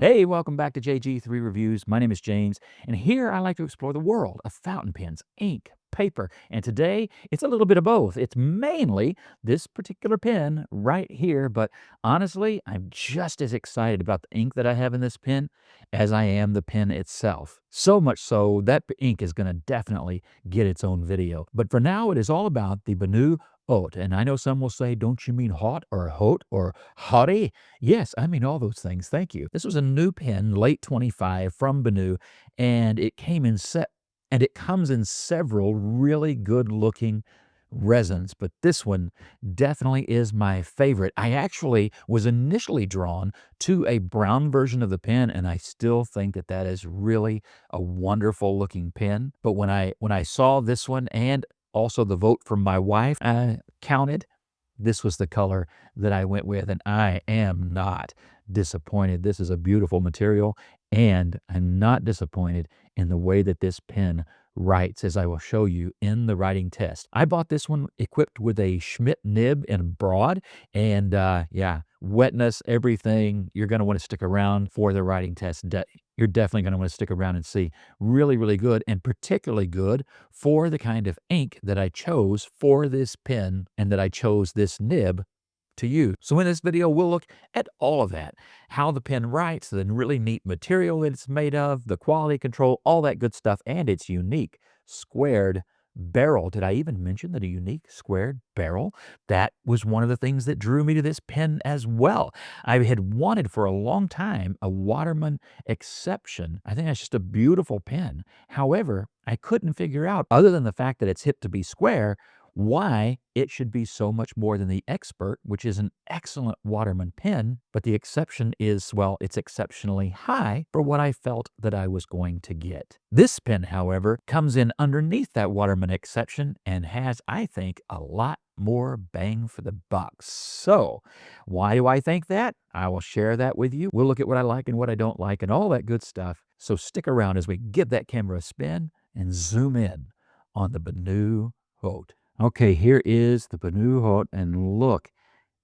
Hey, welcome back to JG3 Reviews. My name is James, and here I like to explore the world of fountain pens, ink, paper, and today it's a little bit of both. It's mainly this particular pen right here, but honestly, I'm just as excited about the ink that I have in this pen as I am the pen itself. So much so that ink is going to definitely get its own video. But for now, it is all about the Benu Haute. And I know some will say, don't you mean hot or haute or haughty? Yes, I mean all those things. Thank you. This was a new pen, late 25 from Benu, and it came in set and it comes in several really good looking resins, but this one definitely is my favorite. I actually was initially drawn to a brown version of the pen, and I still think that that is really a wonderful looking pen. But when I saw this one and also the vote from my wife counted, this was the color that I went with, and I am not disappointed. This is a beautiful material, and I'm not disappointed in the way that this pen writes, as I will show you in the writing test. I bought this one equipped with a Schmidt nib in broad, and yeah, wetness, everything. You're going to want to stick around for the writing test. You're definitely going to want to stick around and see. Really, really good, and particularly good for the kind of ink that I chose for this pen and that I chose this nib to use. So in this video, we'll look at all of that, how the pen writes, the really neat material that it's made of, the quality control, all that good stuff, and its unique squared barrel. Did I even mention that a unique squared barrel? That was one of the things that drew me to this pen as well. I had wanted for a long time a Waterman Exception. I think that's just a beautiful pen. However, I couldn't figure out, other than the fact that it's hip to be square, why it should be so much more than the Expert, which is an excellent Waterman pen, but the Exception is, well, it's exceptionally high for what I felt that I was going to get. This pen, however, comes in underneath that Waterman Exception and has, I think, a lot more bang for the buck. So, why do I think that? I will share that with you. We'll look at what I like and what I don't like and all that good stuff. So stick around as we give that camera a spin and zoom in on the Benu Haute. Okay, here is the Benu Haute, and look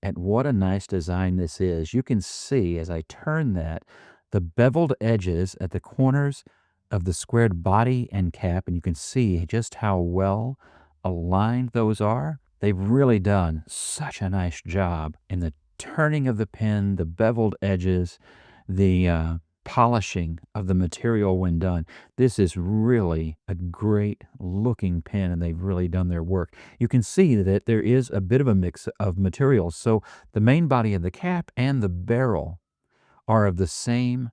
at what a nice design this is. You can see, as I turn that, the beveled edges at the corners of the squared body and cap, and you can see just how well aligned those are. They've really done such a nice job in the turning of the pen, the beveled edges, the polishing of the material when done. This is really a great looking pen, and they've really done their work. You can see that there is a bit of a mix of materials. So the main body of the cap and the barrel are of the same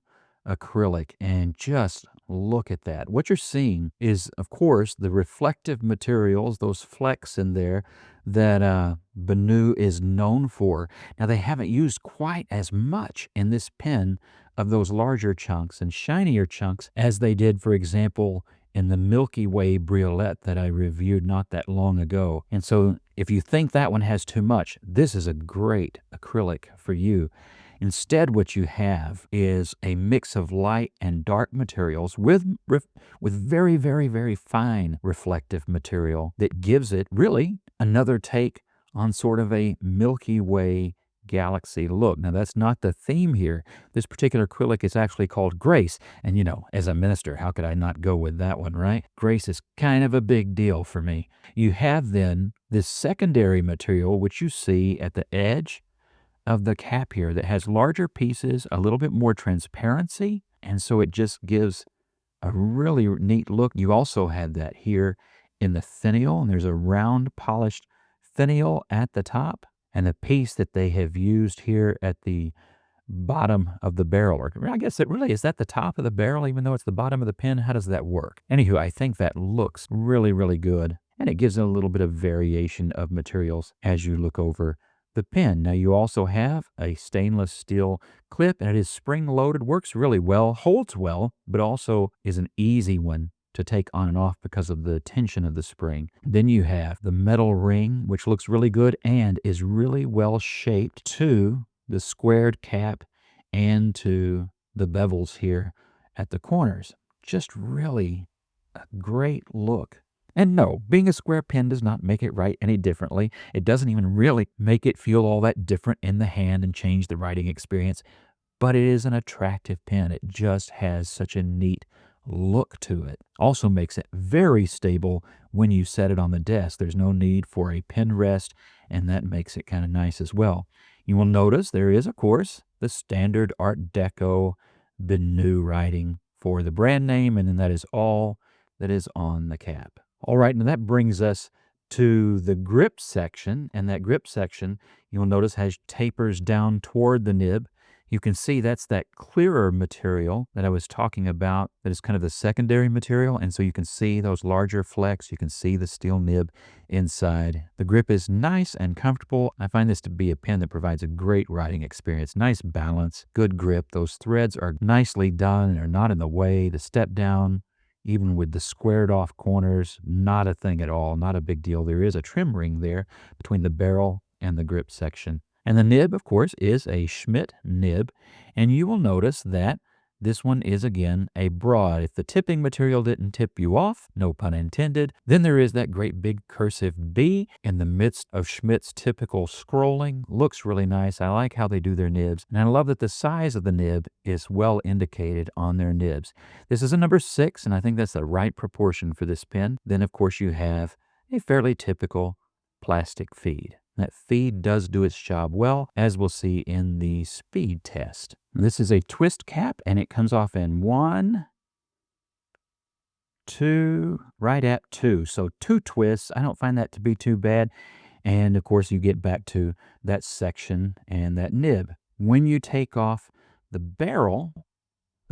acrylic, and just look at that. What you're seeing is, of course, the reflective materials, those flecks in there that Benu is known for. Now, they haven't used quite as much in this pen of those larger chunks and shinier chunks as they did, for example, in the Milky Way Briolette that I reviewed not that long ago. And so if you think that one has too much, this is a great acrylic for you. Instead, what you have is a mix of light and dark materials with very, very, very fine reflective material that gives it really another take on sort of a Milky Way galaxy look. Now, that's not the theme here. This particular acrylic is actually called Grace. And, you know, as a minister, how could I not go with that one, right? Grace is kind of a big deal for me. You have then this secondary material, which you see at the edge of the cap here, that has larger pieces, a little bit more transparency, and so it just gives a really neat look. You also had that here in the finial, and there's a round polished finial at the top, and the piece that they have used here at the bottom of the barrel, or I guess it really is at the top of the barrel, even though it's the bottom of the pen. How does that work? Anywho, I think that looks really, really good, and it gives it a little bit of variation of materials as you look over the pen. Now, you also have a stainless steel clip, and it is spring-loaded, works really well, holds well, but also is an easy one to take on and off because of the tension of the spring. Then you have the metal ring, which looks really good and is really well shaped to the squared cap and to the bevels here at the corners. Just really a great look. And no, being a square pen does not make it write any differently. It doesn't even really make it feel all that different in the hand and change the writing experience. but it is an attractive pen. It just has such a neat look to it. Also makes it very stable when you set it on the desk. There's no need for a pen rest, and that makes it kind of nice as well. You will notice there is, of course, the standard Art Deco Benu writing for the brand name, and then that is all that is on the cap. All right, now that brings us to the grip section, and that grip section, you'll notice, has tapers down toward the nib. You can see that's that clearer material that I was talking about that is kind of the secondary material, and so you can see those larger flecks. You can see the steel nib inside. The grip is nice and comfortable. I find this to be a pen that provides a great writing experience. Nice balance, good grip. Those threads are nicely done and are not in the way. The step down, even with the squared off corners, not a thing at all, not a big deal. There is a trim ring there between the barrel and the grip section. And the nib, of course, is a Schmidt nib, and you will notice that this one is, again, a broad. If the tipping material didn't tip you off, no pun intended, then there is that great big cursive B in the midst of Schmidt's typical scrolling. Looks really nice. I like how they do their nibs, and I love that the size of the nib is well indicated on their nibs. This is a number 6, and I think that's the right proportion for this pen. Then, of course, you have a fairly typical plastic feed. That feed does do its job well, as we'll see in the speed test. This is a twist cap, and it comes off in 1, 2, right at 2. So 2 twists. I don't find that to be too bad. And, of course, you get back to that section and that nib. When you take off the barrel,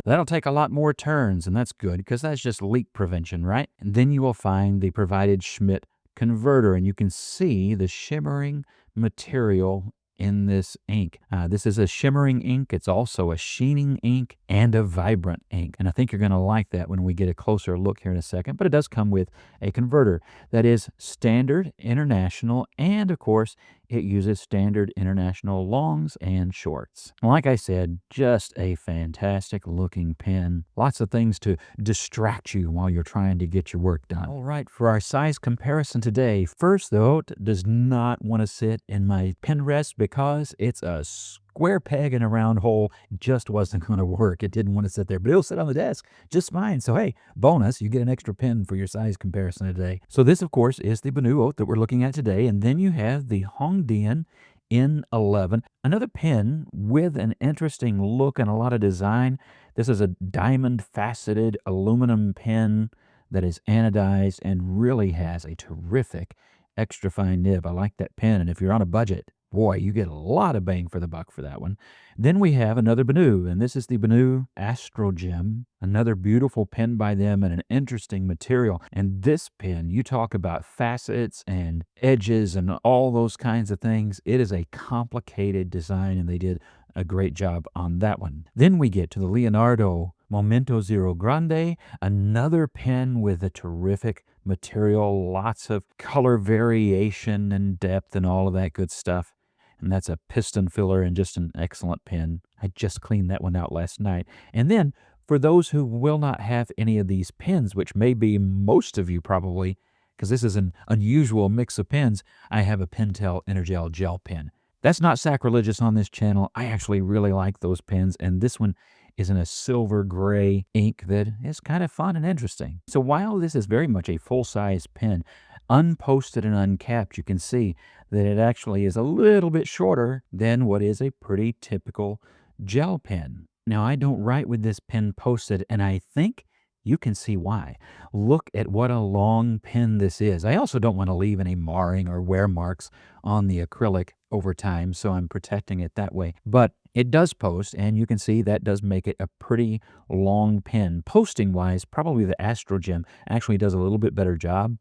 that'll take a lot more turns, and that's good because that's just leak prevention, right? And then you will find the provided Schmidt converter, and you can see the shimmering material in this ink. This is a shimmering ink. It's also a sheening ink and a vibrant ink. And I think you're going to like that when we get a closer look here in a second. But it does come with a converter that is standard, international, and of course, it uses standard international longs and shorts. Like I said, just a fantastic looking pen. Lots of things to distract you while you're trying to get your work done. All right, for our size comparison today, first the Haute does not want to sit in my pen rest because it's a square peg in a round hole. Just wasn't going to work. It didn't want to sit there, but it'll sit on the desk just fine. So hey, bonus, you get an extra pen for your size comparison today. So this, of course, is the Benu Haute that we're looking at today, and then you have the Hongdian N11, another pen with an interesting look and a lot of design. This is a diamond faceted aluminum pen that is anodized and really has a terrific extra fine nib. I like that pen, and if you're on a budget, boy, you get a lot of bang for the buck for that one. Then we have another Benu, and this is the Benu Astrogem, another beautiful pen by them and an interesting material. And this pen, you talk about facets and edges and all those kinds of things. It is a complicated design, and they did a great job on that one. Then we get to the Leonardo Momento Zero Grande, another pen with a terrific material, lots of color variation and depth and all of that good stuff. And that's a piston filler and just an excellent pen. I just cleaned that one out last night. And then for those who will not have any of these pens, which may be most of you probably, because this is an unusual mix of pens, I have a Pentel Energel gel pen. That's not sacrilegious on this channel. I actually really like those pens, and this one is in a silver gray ink that is kind of fun and interesting. So while this is very much a full-size pen, unposted and uncapped, you can see that it actually is a little bit shorter than what is a pretty typical gel pen. Now, I don't write with this pen posted, and I think you can see why. Look at what a long pen this is. I also don't want to leave any marring or wear marks on the acrylic over time, so I'm protecting it that way. But it does post, and you can see that does make it a pretty long pen. Posting-wise, probably the Astrogem actually does a little bit better job.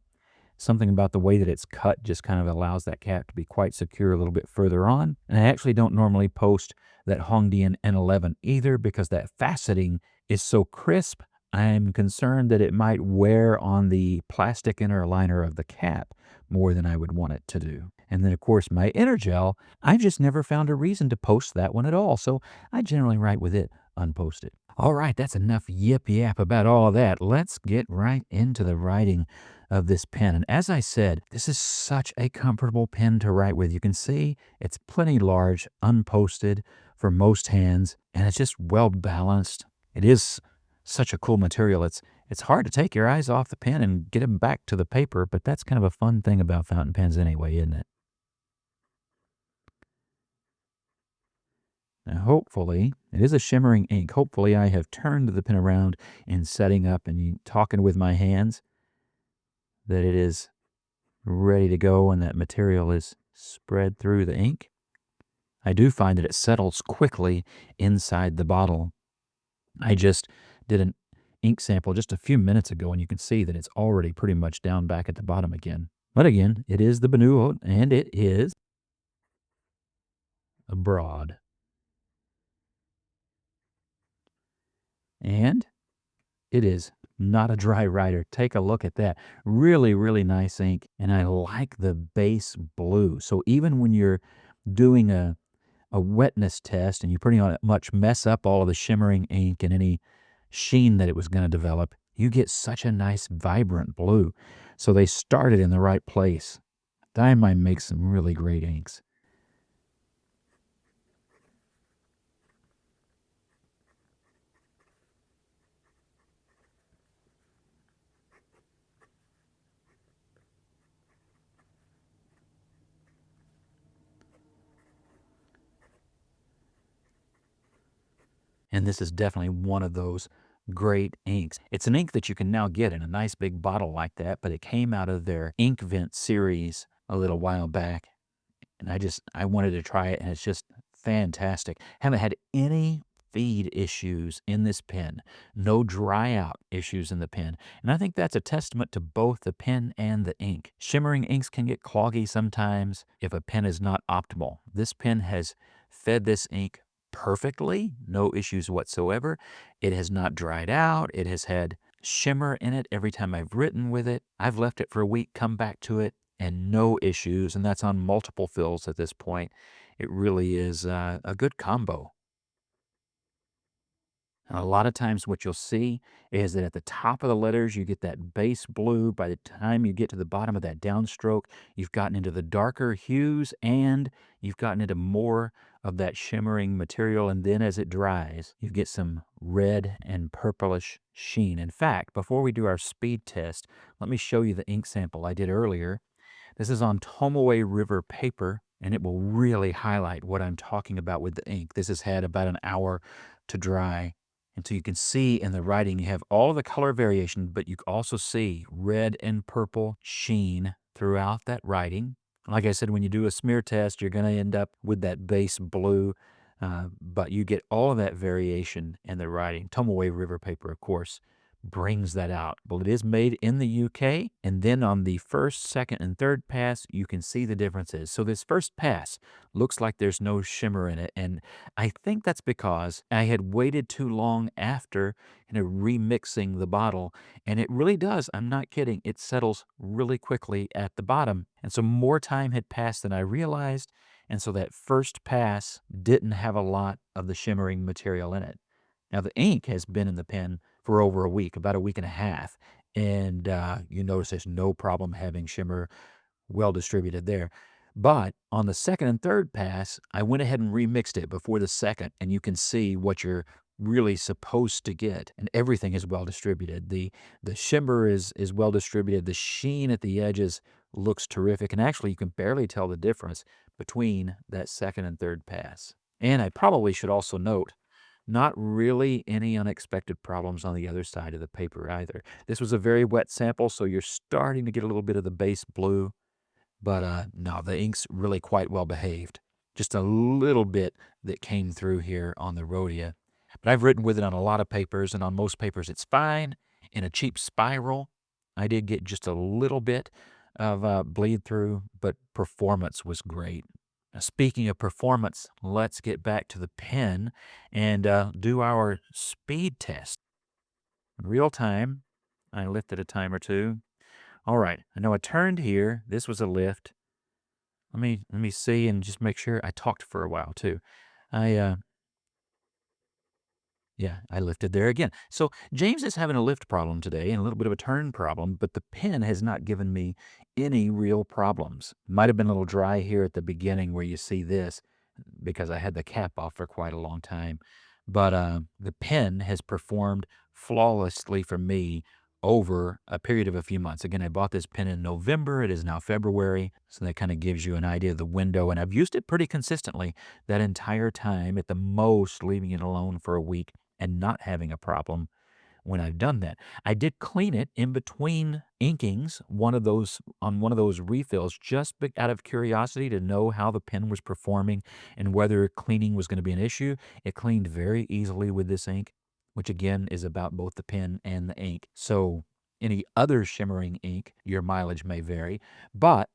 Something about the way that it's cut just kind of allows that cap to be quite secure a little bit further on. And I actually don't normally post that Hongdian N11 either because that faceting is so crisp. I'm concerned that it might wear on the plastic inner liner of the cap more than I would want it to do. And then, of course, my Energel, I've just never found a reason to post that one at all, so I generally write with it unposted. All right, that's enough yip-yap about all of that. Let's get right into the writing of this pen. And as I said, this is such a comfortable pen to write with. You can see it's plenty large, unposted, for most hands, and it's just well balanced. It is such a cool material. It's hard to take your eyes off the pen and get them back to the paper, but that's kind of a fun thing about fountain pens anyway, isn't it? Now, hopefully, it is a shimmering ink. Hopefully, I have turned the pen around and setting up and talking with my hands that it is ready to go and that material is spread through the ink. I do find that it settles quickly inside the bottle. I just did an ink sample just a few minutes ago, and you can see that it's already pretty much down back at the bottom again. But again, it is the Benu Haute, and it is a broad. And it is not a dry writer. Take a look at that. Really, really nice ink, and I like the base blue. So even when you're doing a wetness test and you pretty much mess up all of the shimmering ink and any sheen that it was going to develop, you get such a nice vibrant blue. So they started in the right place. Diamine makes some really great inks. And this is definitely one of those great inks. It's an ink that you can now get in a nice big bottle like that, but it came out of their Ink Vent series a little while back. And I wanted to try it, and it's just fantastic. Haven't had any feed issues in this pen, no dry out issues in the pen. And I think that's a testament to both the pen and the ink. Shimmering inks can get cloggy sometimes if a pen is not optimal. This pen has fed this ink perfectly, no issues whatsoever. It has not dried out. It has had shimmer in it every time I've written with it. I've left it for a week, come back to it, and no issues, and that's on multiple fills at this point. It really is a good combo. And a lot of times what you'll see is that at the top of the letters, you get that base blue. By the time you get to the bottom of that downstroke, you've gotten into the darker hues and you've gotten into more of that shimmering material. And then as it dries, you get some red and purplish sheen. In fact, before we do our speed test, let me show you the ink sample I did earlier. This is on Tomoe River paper, and it will really highlight what I'm talking about with the ink. This has had about an hour to dry. And so you can see in the writing, you have all the color variation, but you also see red and purple sheen throughout that writing. Like I said, when you do a smear test, you're going to end up with that base blue, but you get all of that variation in the writing. Tomoe River paper, of course, brings that out. Well, it is made in the UK, and then on the first, second, and third pass, you can see the differences. So this first pass looks like there's no shimmer in it, and I think that's because I had waited too long after remixing the bottle, and it really does, I'm not kidding, it settles really quickly at the bottom. And so more time had passed than I realized, and so that first pass didn't have a lot of the shimmering material in it. Now, the ink has been in the pen for over a week, about a week and a half, and you notice there's no problem having shimmer well distributed there. But on the second and third pass, I went ahead and remixed it before the second, and you can see what you're really supposed to get, and everything is well distributed. The shimmer is well distributed. The sheen at the edges looks terrific, and actually you can barely tell the difference between that second and third pass. And I probably should also note, not really any unexpected problems on the other side of the paper either. This was a very wet sample, so you're starting to get a little bit of the base blue, but no, the ink's really quite well behaved. Just a little bit that came through here on the Rhodia. But I've written with it on a lot of papers, and on most papers it's fine. In a cheap spiral, I did get just a little bit of bleed through, but performance was great. Now, speaking of performance, let's get back to the pen and do our speed test. In real time, I lifted a time or two. All right, I know I turned here. This was a lift. Let me see and just make sure. I talked for a while too. I Yeah, I lifted there again. So James is having a lift problem today and a little bit of a turn problem, but the pen has not given me any real problems. Might have been a little dry here at the beginning where you see this. because I had the cap off for quite a long time. But the pen has performed flawlessly for me over a period of a few months. Again, I bought this pen in November. It is now February. So that kind of gives you an idea of the window. And I've used it pretty consistently that entire time, at the most leaving it alone for a week and not having a problem when I've done that. I did clean it in between inkings, one of those refills, just out of curiosity to know how the pen was performing and whether cleaning was going to be an issue. It cleaned very easily with this ink, which again is about both the pen and the ink. So any other shimmering ink, your mileage may vary,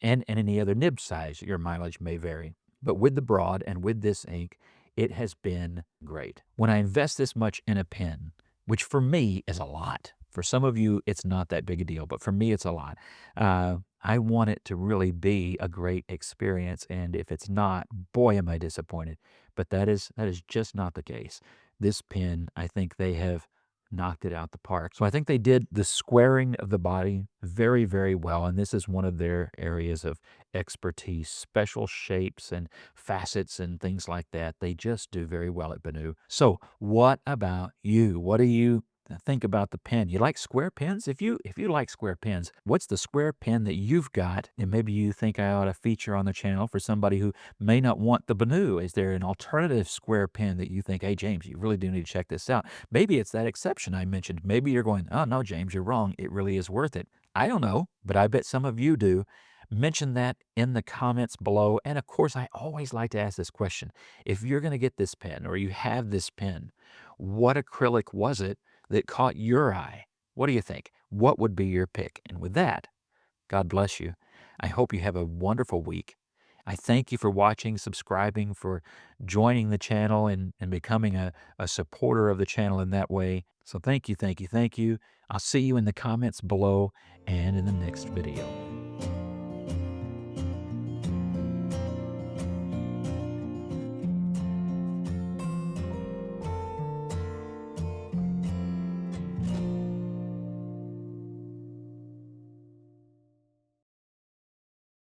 and any other nib size, your mileage may vary. But with the Broad and with this ink, it has been great. When I invest this much in a pen, which for me is a lot. For some of you, it's not that big a deal, but for me, it's a lot. I want it to really be a great experience, and if it's not, boy, am I disappointed. But that is just not the case. This pen, I think they have knocked it out the park. So I think they did the squaring of the body very, very well, and this is one of their areas of expertise, special shapes and facets and things like that. They just do very well at Benu. So what about you? What do you think about the pen? You like square pens? If you like square pens, what's the square pen that you've got and maybe you think I ought to feature on the channel for somebody who may not want the Benu? Is there an alternative square pen that you think, hey, James, you really do need to check this out? Maybe it's that exception I mentioned. Maybe you're going, oh, no, James, you're wrong. It really is worth it. I don't know, but I bet some of you do. Mention that in the comments below. And of course, I always like to ask this question. If you're going to get this pen or you have this pen, what acrylic was it that caught your eye? What do you think? What would be your pick? And with that, God bless you. I hope you have a wonderful week. I thank you for watching, subscribing, for joining the channel and becoming a supporter of the channel in that way. So thank you, thank you, thank you. I'll see you in the comments below and in the next video.